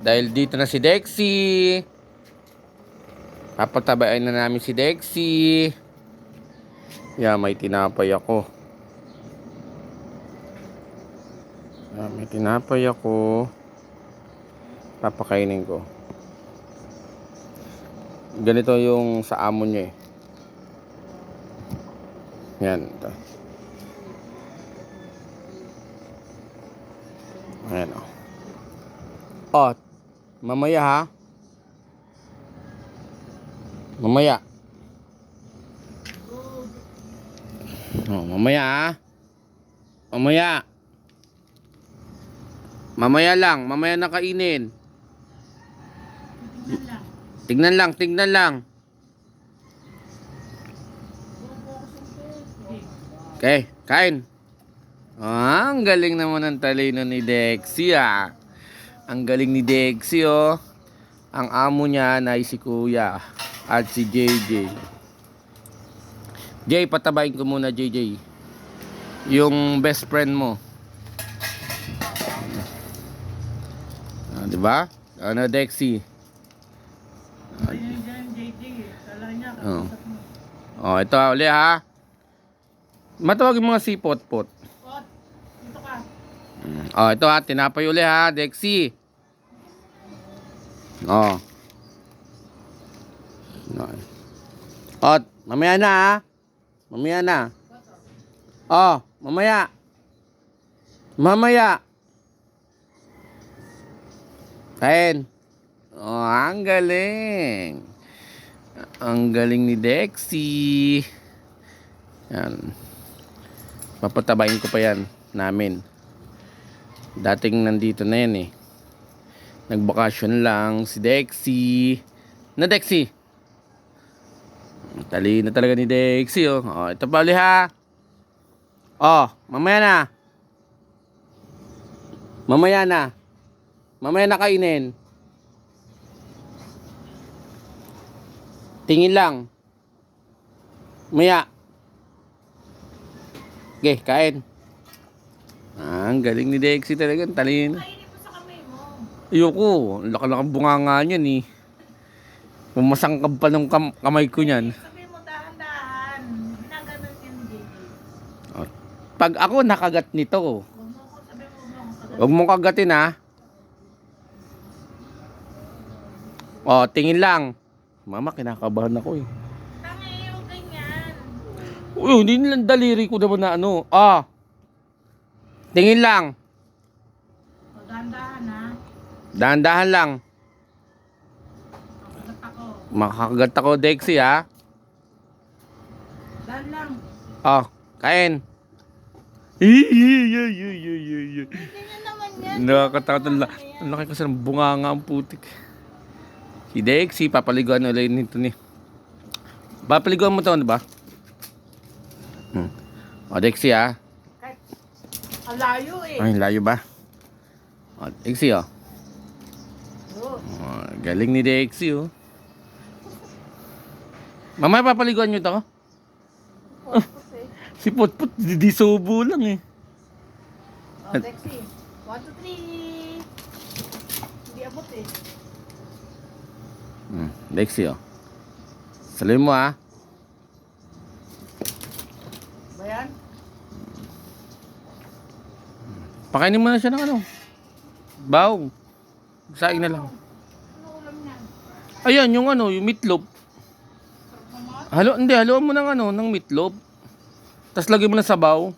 Dahil dito na si Dexy. Papatabayan na namin si Dexy. May tinapay ako. May tinapay ako. Papakainin ko. Ganito yung sa amo niya eh. Yan. Ito. Ayan o. Mamaya ha. Mamaya. Mamaya ha. Mamaya. Mamaya lang. Mamaya na kainin. Tignan lang. Okay, kain. Ang galing naman ng talino ni Dexy Ang galing ni Dexy Ang amo niya ay si Kuya at si JJ. Jay, patabain ko muna JJ. Yung best friend mo. Diba? Ano Dexy? Ito uli ha. Matawag yung mga sipot-pot. Dito ka. Ito ha, tinapay uli ha, Dexy. Mamaya na ha. Mamaya na. Mamaya. Kain. Ang galing. Ang galing ni Dexy. Yan. Papatabain ko pa yan namin. Dating nandito na yan eh. Nagbakasyon lang si Dexy. Na Dexy? Talino talaga ni Dexy ito pa ulit ha. Mamaya na. Mamaya na kainin. Tingin lang. Maya. Okay, kain. Ang galing ni Dexy talaga. Talino. Kainin mo sa kamay mo. Ayoko. Laki-laki bunganga niyan eh. Pumasangkab pa ng kamay ko niyan. Sabi mo dahan-dahan. Ginaganon yan, JJ. Pag ako nakagat nito. Sabi mo, Huwag mong kagatin ha. Tingin lang. Mama, kinakabahan ako eh. Tangi, huwag ganyan. Hindi nilang daliri ko naman na ano. Tingin lang. Dahan-dahan ha. Dahan-dahan lang. Makagat ako. Makakagat ako, Dexy ha. Dahan lang. Kain. Ganyan naman yan. Nakakatakot. Ang laki kasi ng bunganga ang putik. Si Dexy, papaliguan ulit nito ni. Papaliguan mo ito, ano ba? Dexy ha. Ang layo eh. Ay, layo ba? Dexy galing ni Dexy Mamaya papaliguan nyo ito. Si Putput, di subo lang eh. Dexy. 1, 2, 3. Hindi abot eh. Dexy saluhin mo ha. Ba yan? Pakainin mo na siya ng ano. Baong. Saing na lang. Ano ulam niyan? Ayan, yung ano, yung meatloaf. Haluan mo ng ano, ng meatloaf. Tapos lagyan mo ng sabaw.